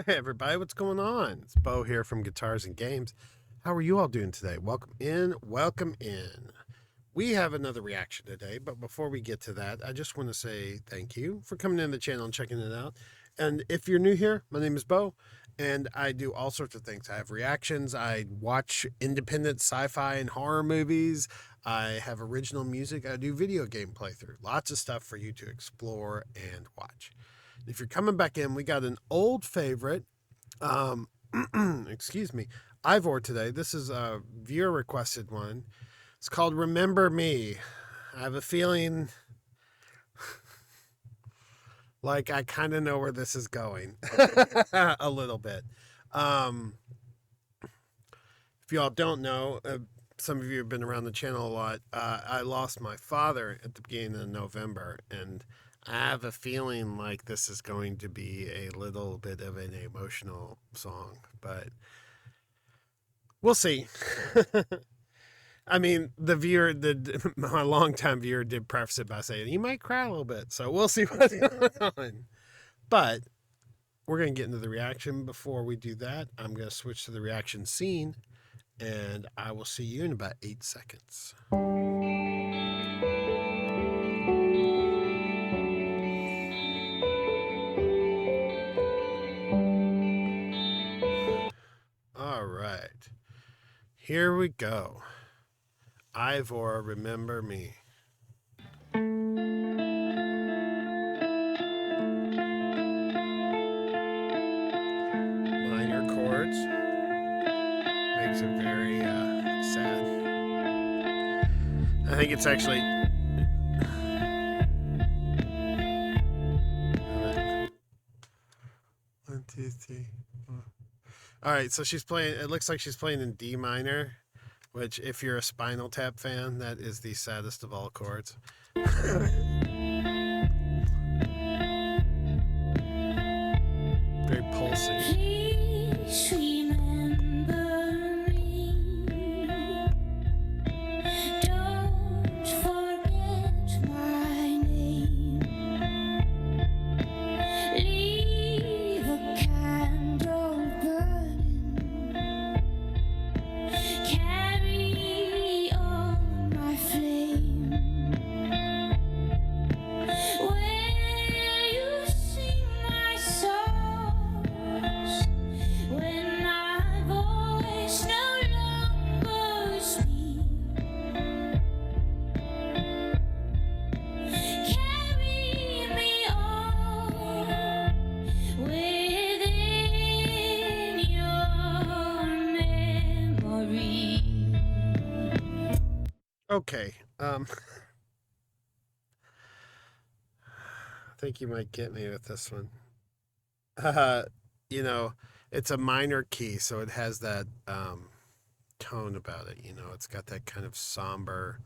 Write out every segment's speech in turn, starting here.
Hey everybody, what's going on? It's Bo here from Guitars and Games. How are you all doing today? Welcome in, welcome in. We have another reaction today, but before we get to that, I just want to say thank you for coming in the channel and checking it out. And if you're new here, my name is Bo, and I do all sorts of things. I have reactions, I watch independent sci-fi and horror movies, I have original music, I do video game playthrough. Lots of stuff for you to explore and watch. If you're coming back in, we got an old favorite, um, excuse me, Eivor today. This is a viewer requested one. It's called Remember Me. I have a feeling like I kind of know where this is going a little bit. Um, if you all don't know, some of you have been around the channel a lot. I lost my father at the beginning of November, and I have a feeling like this is going to be a little bit of an emotional song, but we'll see. I mean, my longtime viewer did preface it by saying you might cry a little bit, so we'll see what's going on. But we're going to get into the reaction. Before we do that, I'm going to switch to the reaction scene, and I will see you in about 8 seconds. All right, here we go. Eivor, Remember Me. Minor chords. Makes it very sad. I think it's actually... One, two, three, four. All right, so she's playing, it looks like she's playing in D minor, which if you're a Spinal Tap fan, that is the saddest of all chords. Very pulsing. Please remember me. Don't forget my name. Leave a candle burning. Carry on my flame. Where you sing my songs when my voice no longer speaks. Carry me on within your memory. Okay, I think you might get me with this one. You know, it's a minor key, so it has that tone about it. You know, it's got that kind of somber.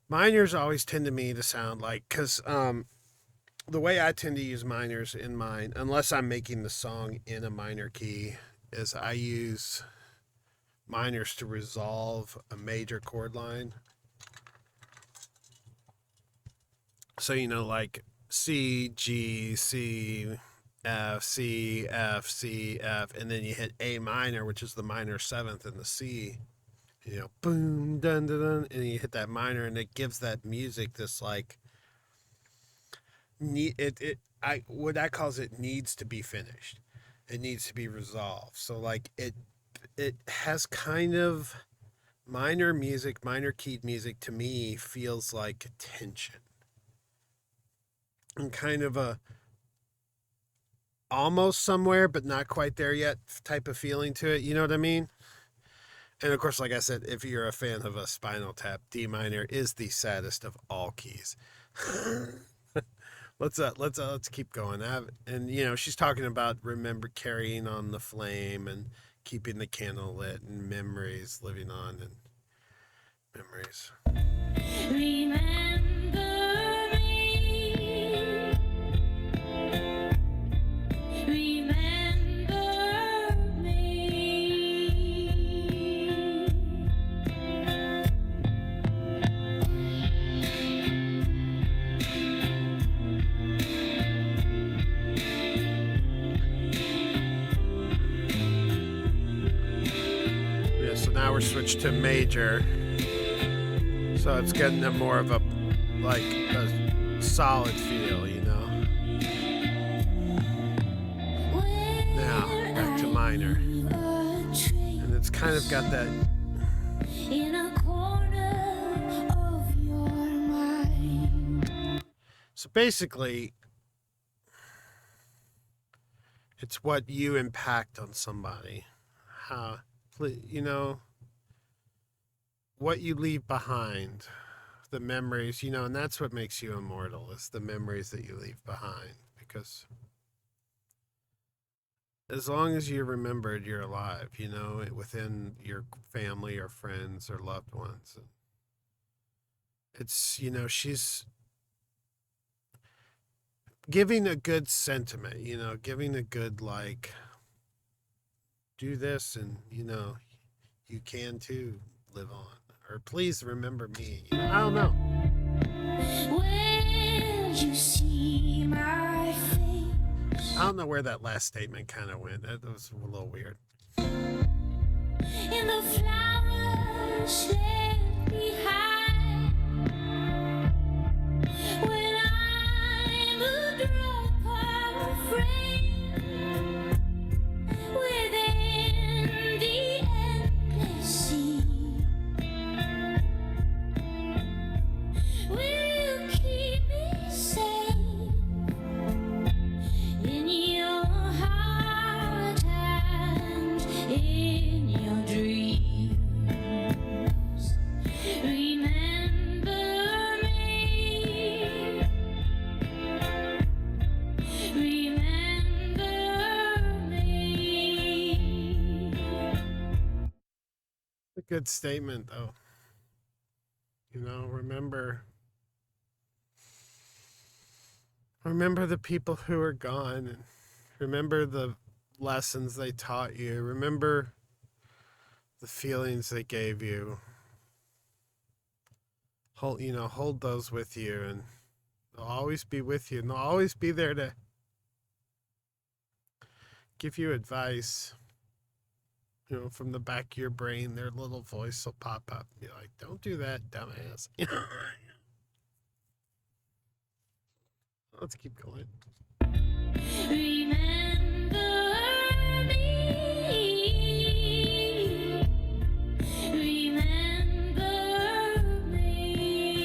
Minors always tend to me to sound like, because the way I tend to use minors in mine, unless I'm making the song in a minor key, is I use minors to resolve a major chord line. So, you know, like C, G, C, F, C, F, C, F, and then you hit A minor, which is the minor seventh in the C. You know, boom, dun, dun, dun, and you hit that minor, and it gives that music this like what I calls it needs to be finished. It needs to be resolved. So like it has kind of minor music, minor keyed music to me feels like tension. And kind of a almost somewhere but not quite there yet type of feeling to it. You know what I mean? And of course, like I said, if you're a fan of a Spinal Tap, D minor is the saddest of all keys. Let's keep going. And you know, she's talking about remember carrying on the flame and keeping the candle lit and memories living on and memories. Remember me. Remember me. now we're switched to major. So it's getting a more of a solid feel, you know. Now back to minor. And it's kind of got that In a corner of your mind. so basically it's what you impact on somebody. How you know what you leave behind, the memories, you know, and that's what makes you immortal is the memories that you leave behind. Because as long as you're remembered, you're alive, you know, within your family or friends or loved ones. It's, you know, she's giving a good sentiment, you know, giving a good, like, do this and, you know, you can too live on. Or please remember me. You know, I don't know. When you see my face I don't know where that last statement kind of went. That was a little weird. in the flowers left behind, when I'm a drop of rain within the endless sea, will you keep me safe in your heart and in your dreams? Remember me. Remember me. A good statement, though. You know, remember the people who are gone, and remember the lessons they taught you. Remember the feelings they gave you. Hold those with you, and they'll always be with you, and they'll always be there to give you advice. You know, from the back of your brain, their little voice will pop up and be like, "Don't do that, dumbass." Let's keep going. Remember me. Remember me.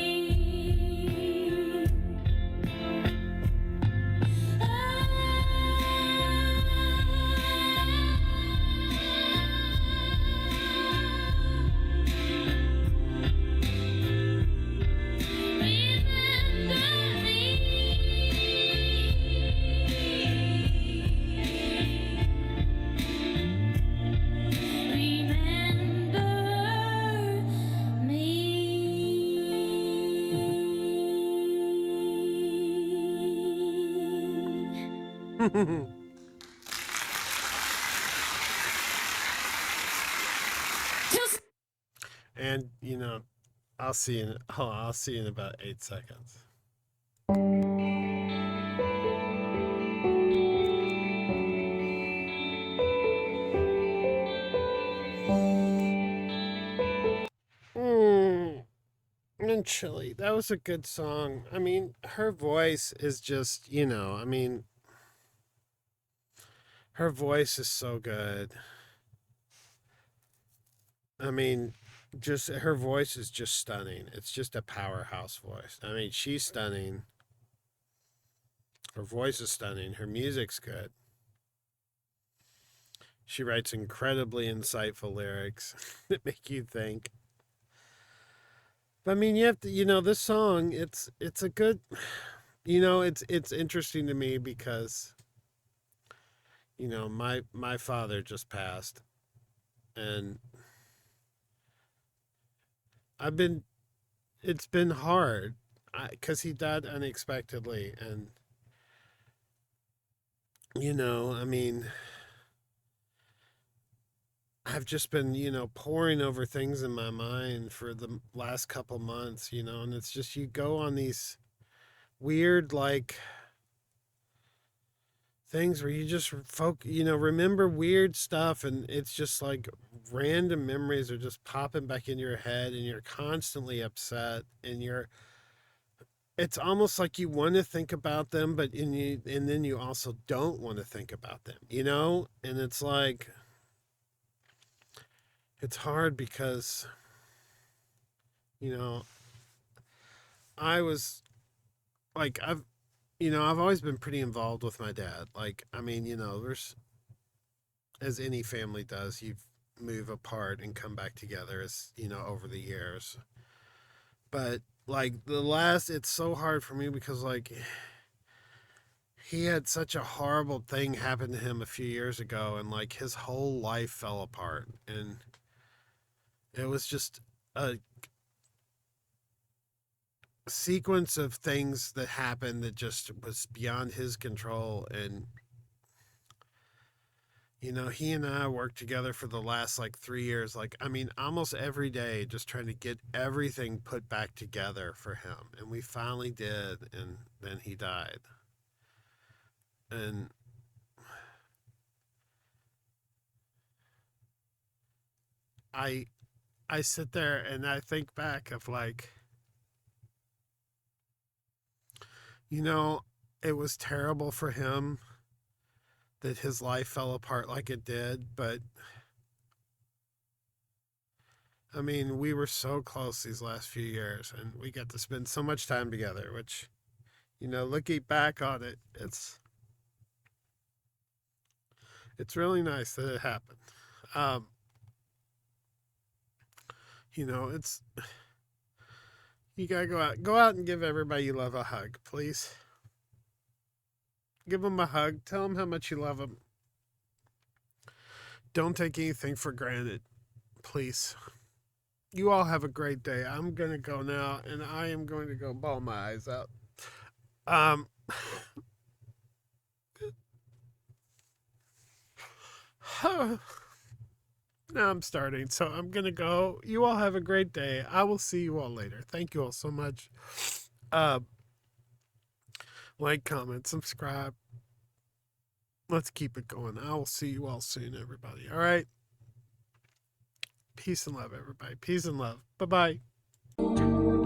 Remember And you know, I'll see you in about 8 seconds. And Chili, that was a good song. I mean, her voice is just, you know, I mean, her voice is so good. I mean, just her voice is just stunning. It's just a powerhouse voice. I mean, she's stunning. Her voice is stunning. Her music's good. She writes incredibly insightful lyrics that make you think. But I mean, you have to, you know, this song, it's a good, you know, it's interesting to me because, you know, my father just passed, and I've been it's been hard because he died unexpectedly, and you know, I mean, I've just been, you know, poring over things in my mind for the last couple months, you know, and it's just you go on these weird, like, things where you just remember weird stuff, and it's just like random memories are just popping back in your head, and you're constantly upset, and it's almost like you want to think about them, and then you also don't want to think about them, and it's like it's hard because you know I was like I've always been pretty involved with my dad. Like, I mean, there's, as any family does, you move apart and come back together as, over the years. But like it's so hard for me because like he had such a horrible thing happen to him a few years ago, and like his whole life fell apart, and it was just a sequence of things that happened that just was beyond his control. And he and I worked together for the last like 3 years. Like, I mean, almost every day, just trying to get everything put back together for him. And we finally did. And then he died. And I, I sit there and I think back of like, you know, it was terrible for him that his life fell apart like it did. But I mean, we were so close these last few years, and we got to spend so much time together, which, looking back on it, it's really nice that it happened. Um, it's you gotta go out and give everybody you love a hug, please. Give them a hug. Tell them how much you love them. Don't take anything for granted, please. You all have a great day. I'm gonna go now, and I am going to go bawl my eyes out. Um, now I'm starting, so I'm gonna go. You all have a great day. I will see you all later. Thank you all so much. Uh, like, comment, subscribe. Let's keep it going. I will see you all soon, everybody. All right. Peace and love, everybody. Peace and love. Bye bye.